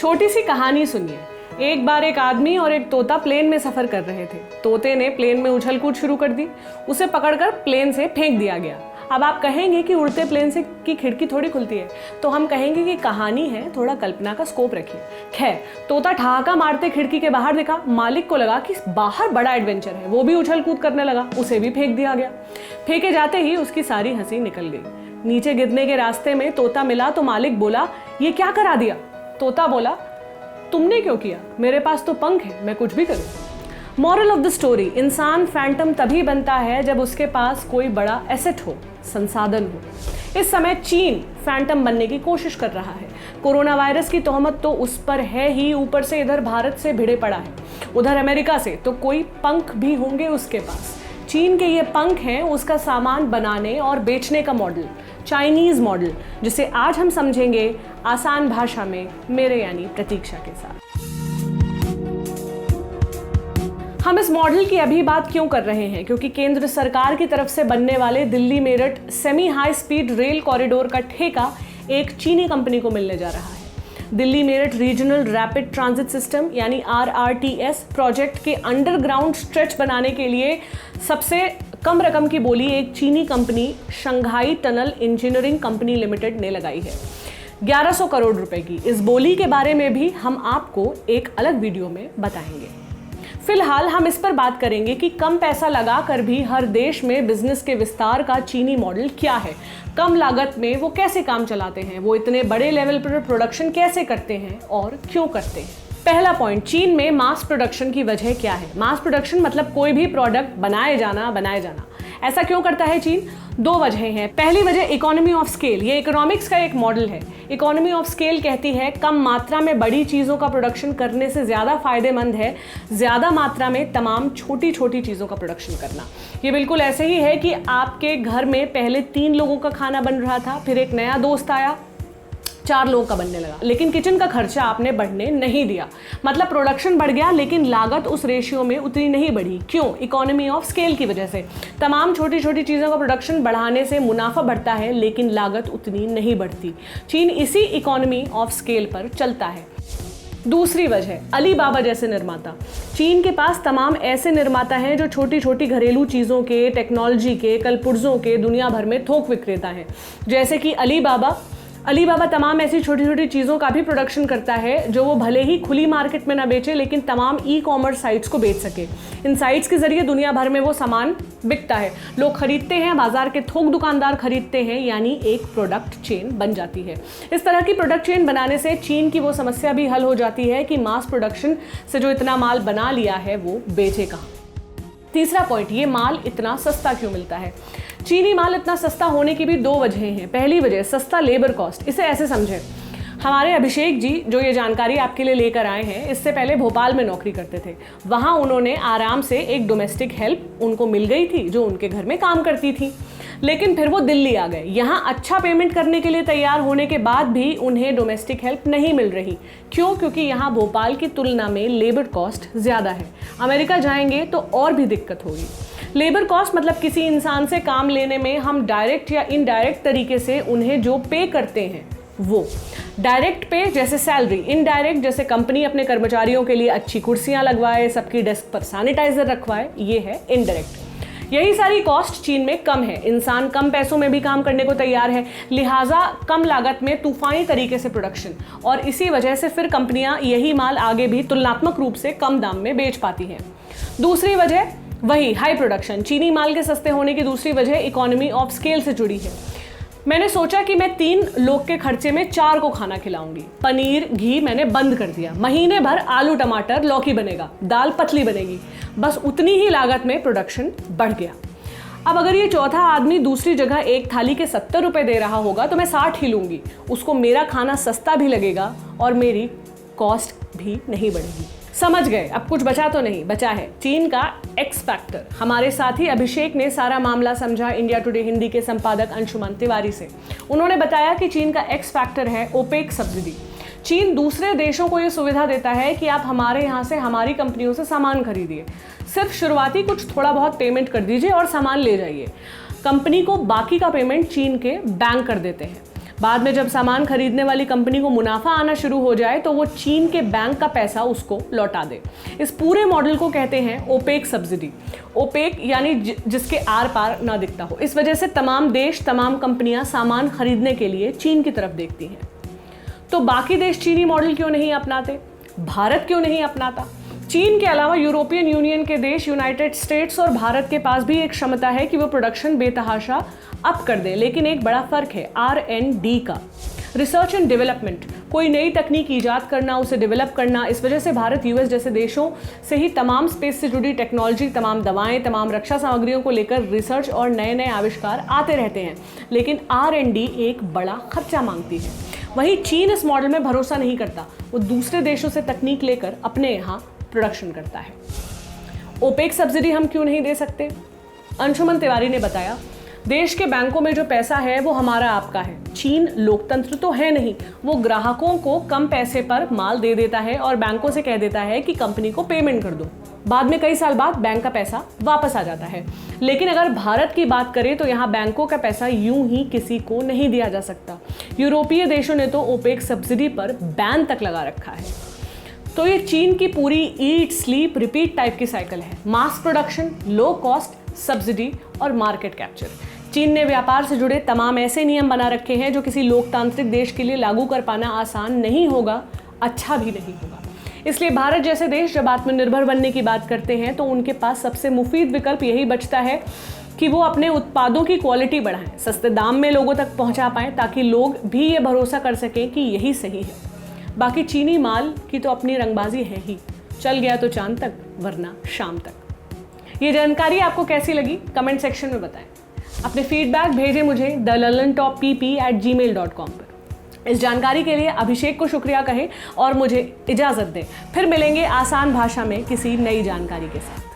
छोटी सी कहानी सुनिए। एक बार एक आदमी और एक तोता प्लेन में सफर कर रहे थे। तोते ने प्लेन में उछल कूद शुरू कर दी। उसे पकड़कर प्लेन से फेंक दिया गया। अब आप कहेंगे कि उड़ते प्लेन से की खिड़की थोड़ी खुलती है, तो हम कहेंगे कि कहानी है, थोड़ा कल्पना का स्कोप रखिए। खैर, तोता ठहाका मारते खिड़की के बाहर दिखा। मालिक को लगा कि बाहर बड़ा एडवेंचर है, वो भी उछल कूद करने लगा। उसे भी फेंक दिया गया। फेंके जाते ही उसकी सारी हंसी निकल गई। नीचे गिरने के रास्ते में तोता मिला तो मालिक बोला, ये क्या करा दिया? तोता बोला, तुमने क्यों किया? मेरे पास तो पंख है, मैं कुछ भी करूं। मॉरल ऑफ द स्टोरी, इंसान फैंटम तभी बनता है जब उसके पास कोई बड़ा एसेट हो, संसाधन हो। इस समय चीन फैंटम बनने की कोशिश कर रहा है। कोरोना वायरस की तोहमत तो उस पर है ही, ऊपर से इधर भारत से भिड़े पड़ा है, उधर अमेरिका से, तो कोई पंख भी होंगे उसके पास। चीन के ये पंख हैं उसका सामान बनाने और बेचने का मॉडल, चाइनीज मॉडल, जिसे आज हम समझेंगे आसान भाषा में मेरे यानी प्रतीक्षा के साथ। हम इस मॉडल की अभी बात क्यों कर रहे हैं? क्योंकि केंद्र सरकार की तरफ से बनने वाले Delhi Meerut semi high speed rail corridor का ठेका एक चीनी कंपनी को मिलने जा रहा है। Delhi Meerut regional rapid transit system यानी RRTS प्रोजेक्ट के अंडरग्राउंड स्ट्रेच बनाने के लिए सबसे कम रकम की बोली एक चीनी company Shanghai tunnel engineering company limited ने लगाई है, 1100 करोड़ रुपए की। इस बोली के बारे में भी हम आपको एक अलग वीडियो में बताएंगे। फिलहाल हम इस पर बात करेंगे कि कम पैसा लगाकर भी हर देश में बिजनेस के विस्तार का चीनी मॉडल क्या है, कम लागत में वो कैसे काम चलाते हैं, वो इतने बड़े लेवल पर प्रोडक्शन कैसे करते हैं और क्यों करते हैं। पहला पॉइंट, चीन में मास प्रोडक्शन की वजह क्या है? मास प्रोडक्शन मतलब कोई भी प्रोडक्ट बनाए जाना। ऐसा क्यों करता है चीन? दो वजहें हैं। पहली वजह इकोनॉमी ऑफ स्केल, ये इकोनॉमिक्स का एक मॉडल है। इकोनॉमी ऑफ स्केल कहती है कम मात्रा में बड़ी चीज़ों का प्रोडक्शन करने से ज़्यादा फायदेमंद है ज़्यादा मात्रा में तमाम छोटी छोटी चीज़ों का प्रोडक्शन करना। ये बिल्कुल ऐसे ही है कि आपके घर में पहले 3 लोगों का खाना बन रहा था, फिर एक नया दोस्त आया, 4 लोगों का बनने लगा, लेकिन किचन का खर्चा आपने बढ़ने नहीं दिया। मतलब प्रोडक्शन बढ़ गया लेकिन लागत उस रेशियो में उतनी नहीं बढ़ी। क्यों? इकोनॉमी ऑफ स्केल की वजह से। तमाम छोटी छोटी चीज़ों का प्रोडक्शन बढ़ाने से मुनाफा बढ़ता है लेकिन लागत उतनी नहीं बढ़ती। चीन इसी इकोनॉमी ऑफ स्केल पर चलता है। दूसरी वजह, अलीबाबा जैसे निर्माता। चीन के पास तमाम ऐसे निर्माता हैं जो छोटी छोटी घरेलू चीज़ों के, टेक्नोलॉजी के, कलपुर्जों के दुनिया भर में थोक विक्रेता हैं। जैसे कि अलीबाबा तमाम ऐसी छोटी छोटी चीज़ों का भी प्रोडक्शन करता है जो वो भले ही खुली मार्केट में ना बेचे लेकिन तमाम ई-कॉमर्स साइट्स को बेच सके। इन साइट्स के जरिए दुनिया भर में वो सामान बिकता है, लोग खरीदते हैं, बाजार के थोक दुकानदार खरीदते हैं, यानी एक प्रोडक्ट चेन बन जाती है। इस तरह की प्रोडक्ट चेन बनाने से चीन की वो समस्या भी हल हो जाती है कि मास प्रोडक्शन से जो इतना माल बना लिया है वो बेचे कहाँ। तीसरा पॉइंट, ये माल इतना सस्ता क्यों मिलता है? चीनी माल इतना सस्ता होने की भी 2 वजहें हैं। पहली वजह, सस्ता लेबर कॉस्ट। इसे ऐसे समझें, हमारे अभिषेक जी जो ये जानकारी आपके लिए लेकर आए हैं, इससे पहले भोपाल में नौकरी करते थे। वहाँ उन्होंने आराम से एक डोमेस्टिक हेल्प उनको मिल गई थी जो उनके घर में काम करती थी, लेकिन फिर वो दिल्ली आ गए। यहाँ अच्छा पेमेंट करने के लिए तैयार होने के बाद भी उन्हें डोमेस्टिक हेल्प नहीं मिल रही। क्यों? क्योंकि यहाँ भोपाल की तुलना में लेबर कॉस्ट ज़्यादा है। अमेरिका जाएंगे तो और भी दिक्कत होगी। लेबर कॉस्ट मतलब किसी इंसान से काम लेने में हम डायरेक्ट या इनडायरेक्ट तरीके से उन्हें जो पे करते हैं वो। डायरेक्ट पे जैसे सैलरी, इनडायरेक्ट जैसे कंपनी अपने कर्मचारियों के लिए अच्छी कुर्सियां लगवाए, सबकी डेस्क पर सैनिटाइजर रखवाए, ये है इनडायरेक्ट। यही सारी कॉस्ट चीन में कम है। इंसान कम पैसों में भी काम करने को तैयार है, लिहाजा कम लागत में तूफानी तरीके से प्रोडक्शन, और इसी वजह से फिर कंपनियां यही माल आगे भी तुलनात्मक रूप से कम दाम में बेच पाती हैं। दूसरी वजह वही हाई प्रोडक्शन। चीनी माल के सस्ते होने की दूसरी वजह इकोनॉमी ऑफ स्केल से जुड़ी है। मैंने सोचा कि मैं 3 लोग के खर्चे में 4 को खाना खिलाऊंगी। पनीर घी मैंने बंद कर दिया। महीने भर आलू टमाटर लौकी बनेगा, दाल पतली बनेगी, बस उतनी ही लागत में प्रोडक्शन बढ़ गया। अब अगर ये चौथा आदमी दूसरी जगह एक थाली के 70 रुपए दे रहा होगा तो मैं 60 ही लूंगी। उसको मेरा खाना सस्ता भी लगेगा और मेरी कॉस्ट भी नहीं बढ़ेगी। समझ गए? अब कुछ बचा तो नहीं, बचा है चीन का एक्स फैक्टर। हमारे साथी अभिषेक ने सारा मामला समझा इंडिया टुडे हिंदी के संपादक अंशुमन तिवारी से। उन्होंने बताया कि चीन का एक्स फैक्टर है ओपेक सब्सिडी। चीन दूसरे देशों को ये सुविधा देता है कि आप हमारे यहाँ से हमारी कंपनियों से सामान खरीदिए, सिर्फ शुरुआती कुछ थोड़ा बहुत पेमेंट कर दीजिए और सामान ले जाइए। कंपनी को बाकी का पेमेंट चीन के बैंक कर देते हैं। बाद में जब सामान खरीदने वाली कंपनी को मुनाफा आना शुरू हो जाए तो वो चीन के बैंक का पैसा उसको लौटा दे। इस पूरे मॉडल को कहते हैं ओपेक सब्सिडी। ओपेक यानी जिसके आर पार ना दिखता हो। इस वजह से तमाम देश, तमाम कंपनियां सामान खरीदने के लिए चीन की तरफ देखती हैं। तो बाकी देश चीनी मॉडल क्यों नहीं अपनाते? भारत क्यों नहीं अपनाता? चीन के अलावा यूरोपियन यूनियन के देश, यूनाइटेड स्टेट्स और भारत के पास भी एक क्षमता है कि वो प्रोडक्शन बेतहाशा अप कर दे, लेकिन एक बड़ा फर्क है R&D का, रिसर्च एंड डेवलपमेंट। कोई नई तकनीक ईजाद करना, उसे डेवलप करना। इस वजह से भारत यूएस जैसे देशों से ही तमाम स्पेस से जुड़ी टेक्नोलॉजी, तमाम दवाएं, तमाम रक्षा सामग्रियों को लेकर रिसर्च और नए नए आविष्कार आते रहते हैं, लेकिन R&D एक बड़ा खर्चा मांगती है। वहीं चीन इस मॉडल में भरोसा नहीं करता, वो दूसरे देशों से तकनीक लेकर अपने यहाँ प्रोडक्शन करता है। ओपेक सब्सिडी हम क्यों नहीं दे सकते? अंशुमन तिवारी ने बताया, देश के बैंकों में जो पैसा है वो हमारा आपका है। चीन लोकतंत्र तो है नहीं, वो ग्राहकों को कम पैसे पर माल दे देता है और बैंकों से कह देता है कि कंपनी को पेमेंट कर दो। बाद में कई साल बाद बैंक का पैसा वापस आ जाता है। लेकिन अगर भारत की बात करें तो यहाँ बैंकों का पैसा यूं ही किसी को नहीं दिया जा सकता। यूरोपीय देशों ने तो ओपेक सब्सिडी पर बैन तक लगा रखा है। तो ये चीन की पूरी ईट स्लीप रिपीट टाइप की साइकिल है। Mass production, low cost, subsidy और मार्केट कैप्चर। चीन ने व्यापार से जुड़े तमाम ऐसे नियम बना रखे हैं जो किसी लोकतांत्रिक देश के लिए लागू कर पाना आसान नहीं होगा, अच्छा भी नहीं होगा। इसलिए भारत जैसे देश जब आत्मनिर्भर बनने की बात करते हैं तो उनके पास सबसे मुफीद विकल्प यही बचता है कि वो अपने उत्पादों की क्वालिटी बढ़ाएं, सस्ते दाम में लोगों तक पहुंचा पाएं, ताकि लोग भी ये भरोसा कर सकें कि यही सही है। बाकी चीनी माल की तो अपनी रंगबाजी है ही, चल गया तो चांद तक वरना शाम तक। ये जानकारी आपको कैसी लगी कमेंट सेक्शन में बताएं। अपने फीडबैक भेजें मुझे thelalantoppp@gmail.com पर। इस जानकारी के लिए अभिषेक को शुक्रिया कहें और मुझे इजाज़त दें। फिर मिलेंगे आसान भाषा में किसी नई जानकारी के साथ।